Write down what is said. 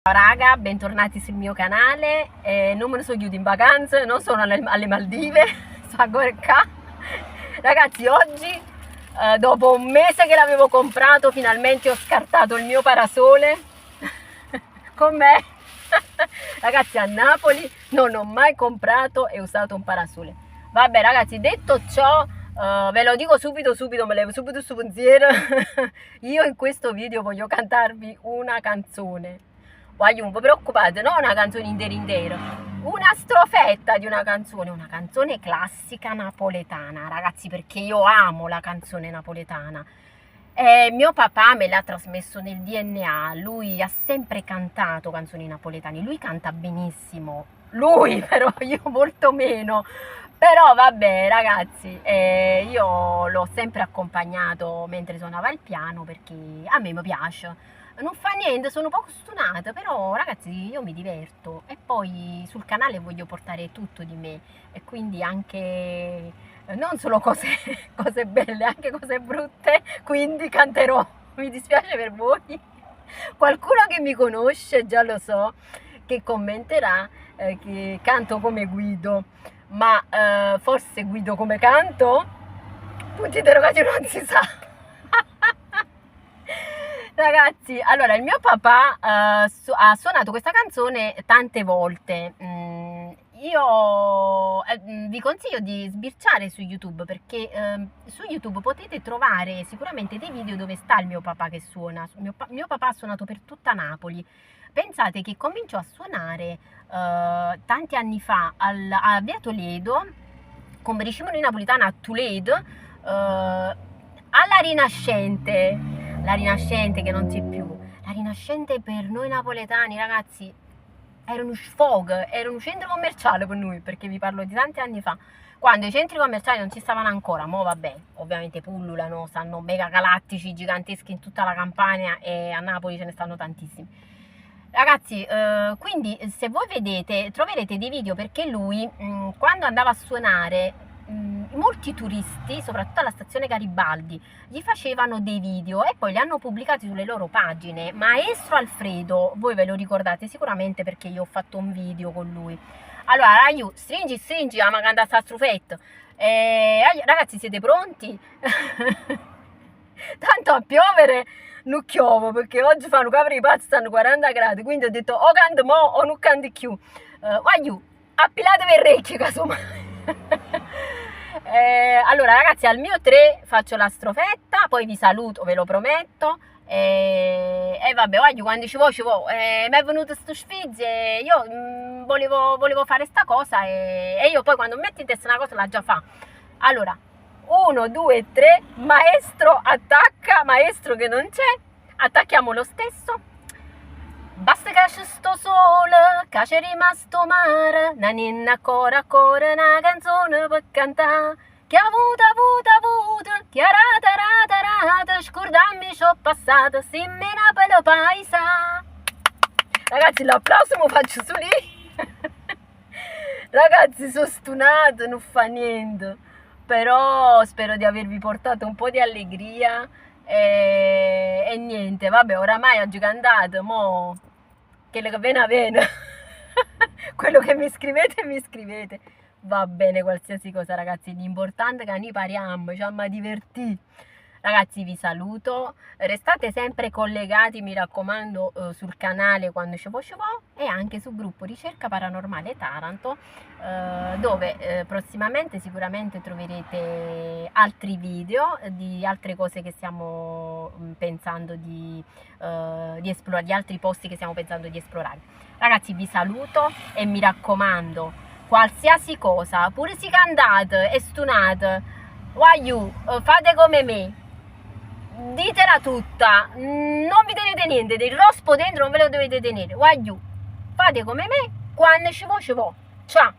Ciao raga, bentornati sul mio canale. Non me ne sono chiuso in vacanza, non sono alle Maldive, sto ancora qua. Ragazzi, oggi dopo un mese che l'avevo comprato, finalmente ho scartato il mio parasole con me. Ragazzi, a Napoli non ho mai comprato e usato un parasole. Vabbè ragazzi, detto ciò, ve lo dico subito, me levo subito su pensiero. Io in questo video voglio cantarvi una canzone. Voglio, non vi preoccupate, non una canzone intera, una strofetta di una canzone classica napoletana, ragazzi, perché io amo la canzone napoletana. Mio papà me l'ha trasmesso nel DNA, lui ha sempre cantato canzoni napoletane, lui canta benissimo, lui però io molto meno. Però vabbè ragazzi, io l'ho sempre accompagnato mentre suonava il piano perché a me mi piace. Non fa niente, sono un po' stonata, però ragazzi io mi diverto e poi sul canale voglio portare tutto di me e quindi anche non solo cose, cose belle, anche cose brutte, quindi canterò, mi dispiace per voi. Qualcuno che mi conosce già lo so che commenterà che canto come Guido, ma forse Guido come canto? Punti interrogativi, non si sa. Ragazzi, allora il mio papà ha suonato questa canzone tante volte. Io vi consiglio di sbirciare su YouTube perché su YouTube potete trovare sicuramente dei video dove sta il mio papà che suona. Mio papà ha suonato per tutta Napoli. Pensate che cominciò a suonare tanti anni fa a Via Toledo, come dicevano in napoletano a Toledo, alla Rinascente. La Rinascente che non c'è più. La Rinascente per noi napoletani, ragazzi, era uno sfogo, era un centro commerciale per noi, perché vi parlo di tanti anni fa, quando i centri commerciali non ci stavano ancora. Mo vabbè, ovviamente pullulano, stanno mega galattici, giganteschi in tutta la Campania e a Napoli ce ne stanno tantissimi. Ragazzi, quindi se voi vedete, troverete dei video perché lui, quando andava a suonare, molti turisti, soprattutto alla stazione Garibaldi, gli facevano dei video e poi li hanno pubblicati sulle loro pagine. Maestro Alfredo, voi ve lo ricordate sicuramente perché io ho fatto un video con lui. Allora, Raiu, stringi, ma canta sta strufetta. Ragazzi, siete pronti? Tanto a piovere non chiovo, perché oggi fanno capri pazzi, stanno 40 gradi, quindi ho detto o canto mo o non canto più. Raiu, appilatevi le orecchie casomai. Allora ragazzi, al mio 3 faccio la strofetta, poi vi saluto, ve lo prometto. E vabbè, voglio, quando ci vo, mi è venuto sto sfizio e io volevo fare sta cosa e io poi quando metto in testa una cosa la già fa. Allora, 1, 2, 3, maestro attacca, maestro che non c'è, attacchiamo lo stesso. Basta che c'è sto sole, che c'è rimasto mare, una ninna ancora, una canzone per cantare, che ha avuto, che ha rata, scordammi ci ho passato, si mena per lo paesa. Ragazzi, l'applauso mi faccio su lì. Ragazzi, sono stunato, non fa niente, però spero di avervi portato un po' di allegria. E niente, vabbè, oramai oggi cantato, mo che viene quello che mi scrivete, va bene qualsiasi cosa ragazzi, l'importante è che noi pariamo, ci siamo divertiti. Ragazzi, vi saluto, restate sempre collegati, mi raccomando, sul canale quando ci vo e anche sul gruppo Ricerca Paranormale Taranto, dove prossimamente sicuramente troverete altri video di altre cose che stiamo pensando di esplorare, di altri posti che stiamo pensando di esplorare. Ragazzi, vi saluto e mi raccomando, qualsiasi cosa, pure se cantate e stunate, voglio, fate come me. Ditela tutta, non vi tenete niente, del rospo dentro non ve lo dovete tenere, voglio, fate come me, quando ci vo, ciao!